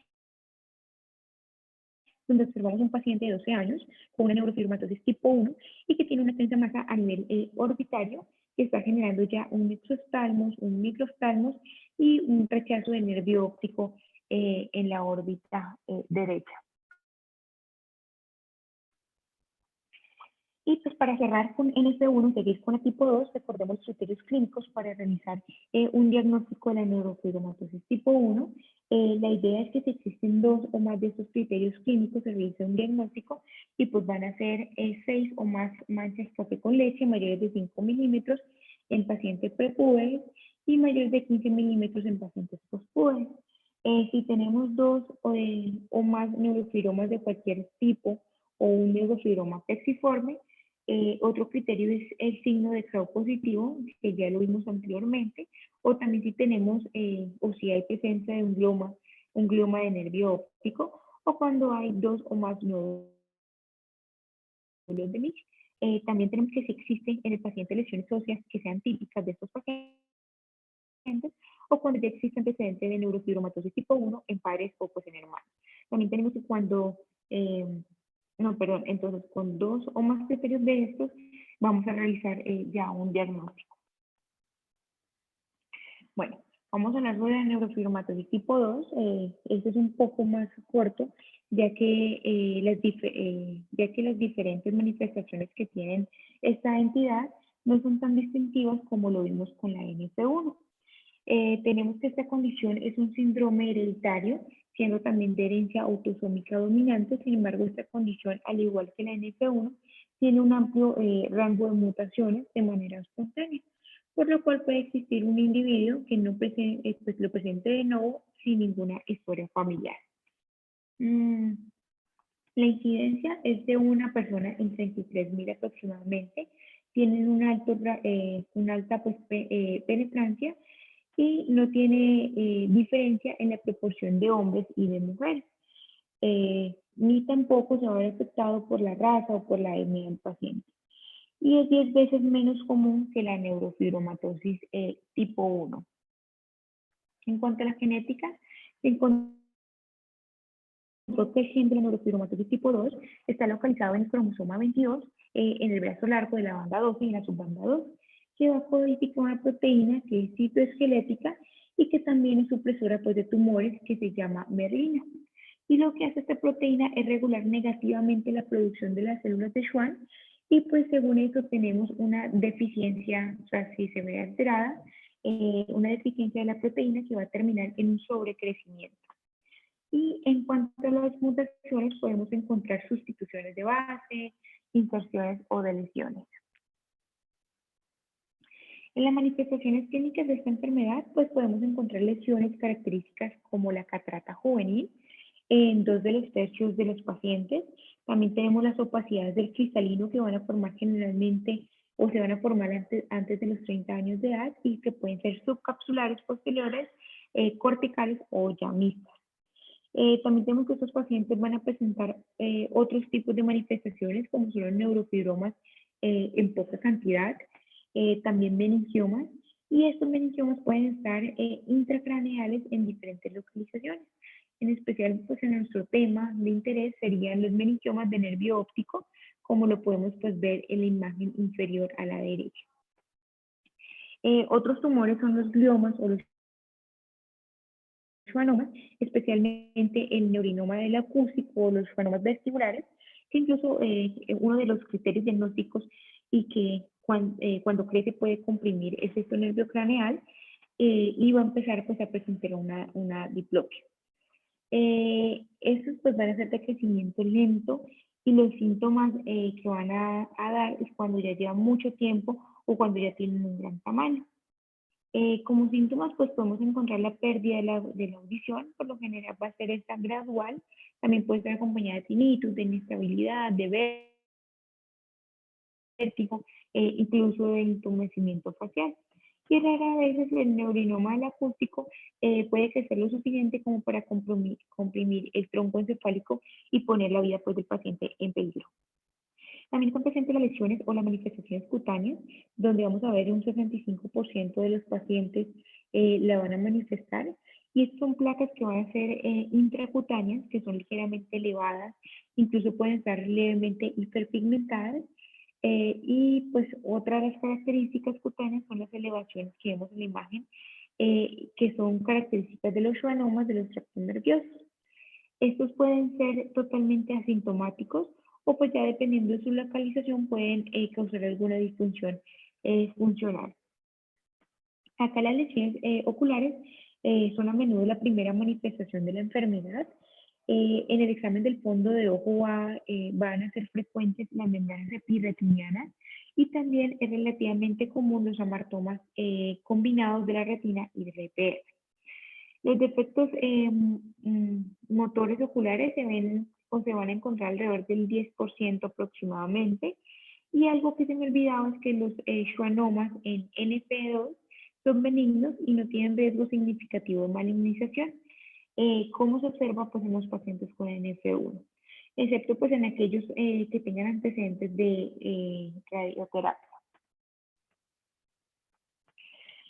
donde observamos un paciente de 12 años con una neurofibromatosis tipo 1 y que tiene una extensa masa a nivel orbitario que está generando ya un exooftalmos, un microoftalmos y un rechazo del nervio óptico en la órbita derecha. Y pues para cerrar con NF1, seguir con la tipo 2, recordemos los criterios clínicos para realizar un diagnóstico de la neurofibromatosis tipo 1. La idea es que si existen dos o más de estos criterios clínicos, se realice un diagnóstico y pues van a ser 6 o más manchas café con leche mayores de 5 milímetros en pacientes prepúberes y mayores de 15 milímetros en pacientes pospúberes. Si tenemos dos o más neurofibromas de cualquier tipo o un neurofibroma plexiforme, otro criterio es el signo de Kraut positivo, que ya lo vimos anteriormente, o también si tenemos o si hay presencia de un glioma de nervio óptico, o cuando hay dos o más nódulos de Mitch. También tenemos que si existen en el paciente lesiones óseas que sean típicas de estos pacientes, o cuando ya existe antecedente de neurofibromatosis tipo 1 en padres o pues en hermanos. También tenemos que cuando, no, perdón, entonces con dos o más criterios de estos, vamos a realizar ya un diagnóstico. Bueno, vamos a hablar de la neurofibromatosis tipo 2. Este es un poco más corto, ya que, ya que las diferentes manifestaciones que tienen esta entidad no son tan distintivas como lo vimos con la NF1. Tenemos que esta condición es un síndrome hereditario, siendo también de herencia autosómica dominante. Sin embargo, esta condición, al igual que la NF1, tiene un amplio rango de mutaciones de manera espontánea, por lo cual puede existir un individuo que no pues, lo presente de nuevo sin ninguna historia familiar. La incidencia es de una persona en 33.000 aproximadamente. Tienen una alta pues, penetrancia y no tiene diferencia en la proporción de hombres y de mujeres. Ni tampoco se va a ver afectado por la raza o por la etnia del paciente. Y es 10 veces menos común que la neurofibromatosis tipo 1. En cuanto a la genética, se encontró que el gen de la neurofibromatosis tipo 2 está localizado en el cromosoma 22, en el brazo largo de la banda 12 y en la subbanda 2, que va a codificar una proteína que es citoesquelética y que también es supresora pues, de tumores, que se llama merlina. Y lo que hace esta proteína es regular negativamente la producción de las células de Schwann, y pues según eso tenemos una deficiencia, o sea, si se ve alterada, una deficiencia de la proteína que va a terminar en un sobrecrecimiento. Y en cuanto a las mutaciones, podemos encontrar sustituciones de base, inserciones o deleciones. En las manifestaciones clínicas de esta enfermedad, pues podemos encontrar lesiones características como la catarata juvenil en 2 de los tercios de los pacientes. También tenemos las opacidades del cristalino que van a formar generalmente o se van a formar antes de los 30 años de edad y que pueden ser subcapsulares posteriores, corticales o ya mixtas. También tenemos que estos pacientes van a presentar otros tipos de manifestaciones como son los neurofibromas en poca cantidad, también meningiomas, y estos meningiomas pueden estar intracraneales en diferentes localizaciones. En especial, pues en nuestro tema de interés serían los meningiomas de nervio óptico, como lo podemos pues, ver en la imagen inferior a la derecha. Otros tumores son los gliomas o los schwannomas, especialmente el neurinoma del acústico o los schwannomas vestibulares, que incluso uno de los criterios diagnósticos y que cuando crece puede comprimir el sexto nervio craneal y va a empezar pues, a presentar una diplopia. Estos pues, van a ser de crecimiento lento y los síntomas que van a dar es cuando ya lleva mucho tiempo o cuando ya tienen un gran tamaño. Como síntomas, pues podemos encontrar la pérdida de la audición, por lo general va a ser esta gradual, también puede estar acompañada de tinnitus, de inestabilidad, de vértigo, incluso de entumecimiento facial. Y rara vez el neurinoma del acústico puede crecer lo suficiente como para comprimir el tronco encefálico y poner la vida pues, del paciente en peligro. También están presentes las lesiones o las manifestaciones cutáneas, donde vamos a ver un 65% de los pacientes la van a manifestar. Y estas son placas que van a ser intracutáneas, que son ligeramente elevadas, incluso pueden estar levemente hiperpigmentadas. Y pues otra de las características cutáneas son las elevaciones que vemos en la imagen, que son características de los schwannomas de los tractos nerviosos. Estos pueden ser totalmente asintomáticos o pues ya dependiendo de su localización pueden causar alguna disfunción funcional. Acá las lesiones oculares son a menudo la primera manifestación de la enfermedad. En el examen del fondo de ojo van a ser frecuentes las membranas epirretinianas y también es relativamente común los amartomas combinados de la retina y del EPR. Los defectos motores oculares se ven o se van a encontrar alrededor del 10% aproximadamente. Y algo que se me olvidaba es que los schwannomas en NF2 son benignos y no tienen riesgo significativo de malignización. ¿Cómo se observa? Pues en los pacientes con NF1, excepto pues en aquellos que tengan antecedentes de radioterapia.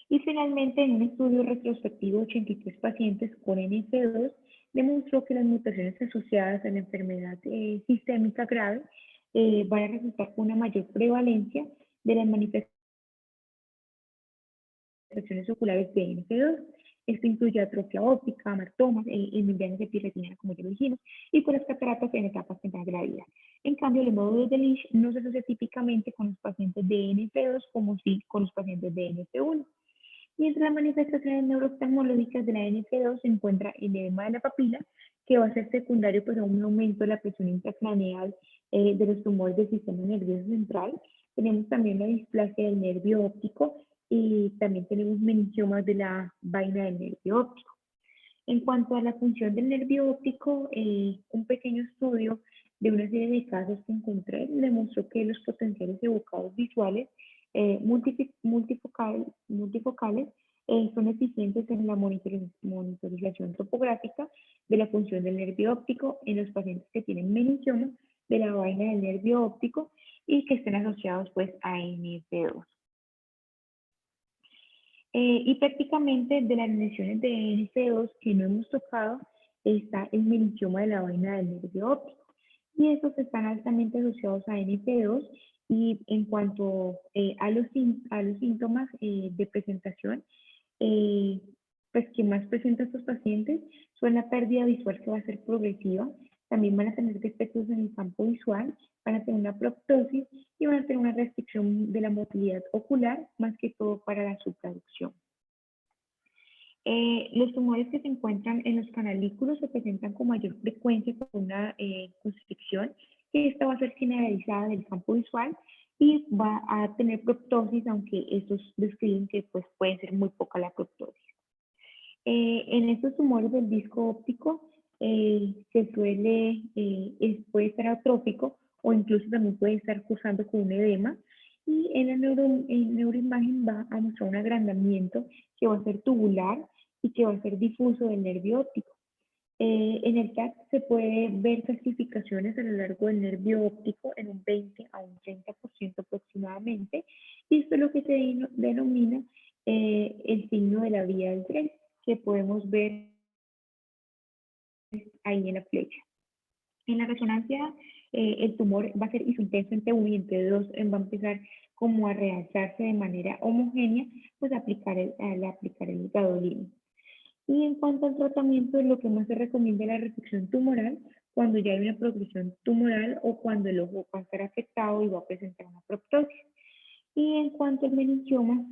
Y finalmente, en un estudio retrospectivo de 83 pacientes con NF2, demostró que las mutaciones asociadas a la enfermedad sistémica grave van a resultar con una mayor prevalencia de las manifestaciones oculares de NF2. Esto incluye atrofia óptica, amartomas, membranas epirretinianas, como ya lo dijimos, y con las cataratas en etapas tempranas de la vida. En cambio, los nódulos de Lynch no se asocia típicamente con los pacientes de NF2 como sí con los pacientes de NF1. Y entre las manifestaciones neurooftalmológicas de la NF2 se encuentra el edema de la papila, que va a ser secundario pues, a un aumento de la presión intracraneal de los tumores del sistema nervioso central. Tenemos también la displasia del nervio óptico y también tenemos meningiomas de la vaina del nervio óptico. En cuanto a la función del nervio óptico, un pequeño estudio de una serie de casos que encontré demostró que los potenciales evocados visuales multifocales son eficientes en la monitorización topográfica de la función del nervio óptico en los pacientes que tienen meningioma de la vaina del nervio óptico y que estén asociados pues a NF2. Y prácticamente de las lesiones de NF2 que no hemos tocado está el meningioma de la vaina del nervio óptico. Y estos están altamente asociados a NF2 y en cuanto a los síntomas de presentación, pues que más presenta estos pacientes son la pérdida visual que va a ser progresiva, también van a tener defectos en el campo visual, van a tener una proptosis y van a tener una restricción de la motilidad ocular, más que todo para la subtraducción. Los tumores que se encuentran en los canalículos se presentan con mayor frecuencia con una constricción, que esta va a ser generalizada del campo visual y va a tener proptosis, aunque estos describen que pues, puede ser muy poca la proptosis. En estos tumores del disco óptico puede estar atrófico o incluso también puede estar cursando con un edema. Y en la neuroimagen va a mostrar un agrandamiento que va a ser tubular y que va a ser difuso del nervio óptico. En el TAC se puede ver calcificaciones a lo largo del nervio óptico en un 20 a un 30% aproximadamente. Y esto es lo que se denomina el signo de la vía del tren, que podemos ver ahí en la flecha. En la resonancia, el tumor va a ser isointenso en T1 y en T2 va a empezar como a realzarse de manera homogénea, pues al aplicar el gadolino. Y en cuanto al tratamiento, lo que más se recomienda es la resección tumoral cuando ya hay una progresión tumoral o cuando el ojo va a estar afectado y va a presentar una proptosis. Y en cuanto al meningioma,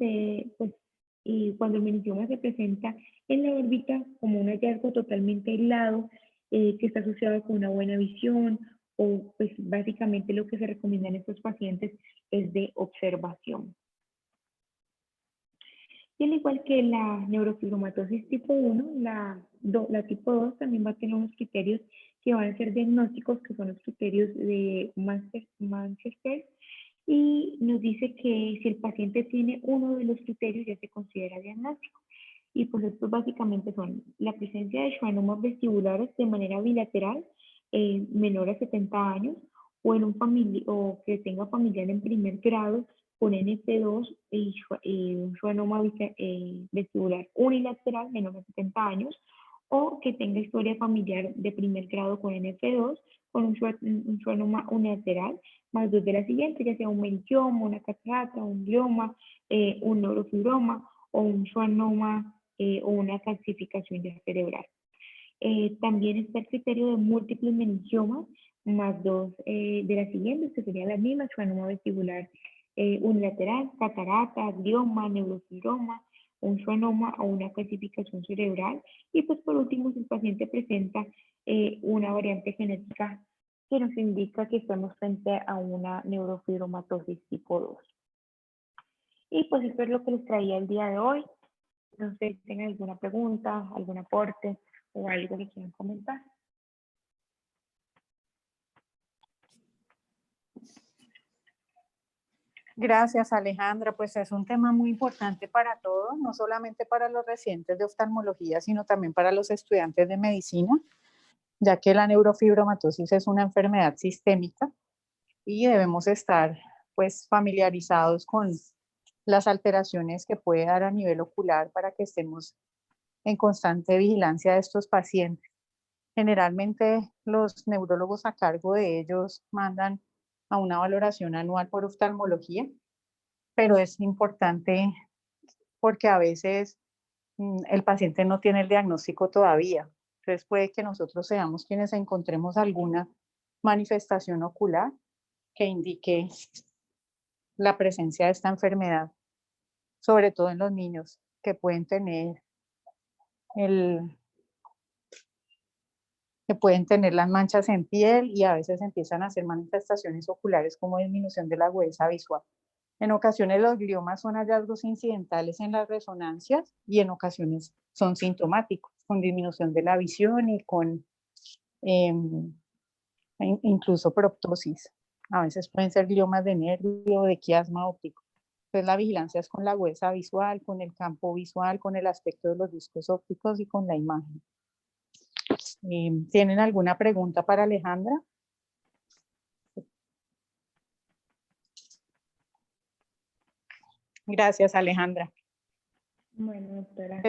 cuando el meningioma se presenta en la órbita como un hallazgo totalmente aislado, que está asociado con una buena visión, o pues básicamente lo que se recomienda en estos pacientes es de observación. Y al igual que la neurofibromatosis tipo 1, la tipo 2 también va a tener unos criterios que van a ser diagnósticos, que son los criterios de Manchester, y nos dice que si el paciente tiene uno de los criterios ya se considera diagnóstico. Y pues estos básicamente son la presencia de schwannomas vestibulares de manera bilateral menor a 70 años o, o que tenga familiar en primer grado con NF2 y un schwannoma vestibular unilateral menor a 70 años, o que tenga historia familiar de primer grado con NF2 con un schwannoma unilateral más dos de la siguiente, ya sea un meningioma, una catarata, un glioma, un neurofibroma o un schwannoma o una calcificación ya cerebral. También está el criterio de múltiples meningiomas, más dos de las siguientes, que serían las mismas: schwannoma vestibular unilateral, catarata, glioma, neurofibroma, un schwannoma o una calcificación cerebral. Y pues por último, si el paciente presenta una variante genética que nos indica que estamos frente a una neurofibromatosis tipo 2. Y pues esto es lo que les traía el día de hoy. No sé si tienen alguna pregunta, algún aporte o algo que quieran comentar. Gracias, Alejandra. Pues es un tema muy importante para todos, no solamente para los residentes de oftalmología, sino también para los estudiantes de medicina, ya que la neurofibromatosis es una enfermedad sistémica y debemos estar pues familiarizados con las alteraciones que puede dar a nivel ocular para que estemos en constante vigilancia de estos pacientes. Generalmente los neurólogos a cargo de ellos mandan a una valoración anual por oftalmología, pero es importante porque a veces el paciente no tiene el diagnóstico todavía. Entonces puede que nosotros seamos quienes encontremos alguna manifestación ocular que indique la presencia de esta enfermedad, sobre todo en los niños que pueden tener las manchas en piel y a veces empiezan a hacer manifestaciones oculares como disminución de la agudeza visual. En ocasiones los gliomas son hallazgos incidentales en las resonancias y en ocasiones son sintomáticos, con disminución de la visión y con incluso proptosis. A veces pueden ser gliomas de nervio o de quiasma óptico. Entonces la vigilancia es con la agudeza visual, con el campo visual, con el aspecto de los discos ópticos y con la imagen. ¿Tienen alguna pregunta para Alejandra? Gracias, Alejandra. Bueno, doctora.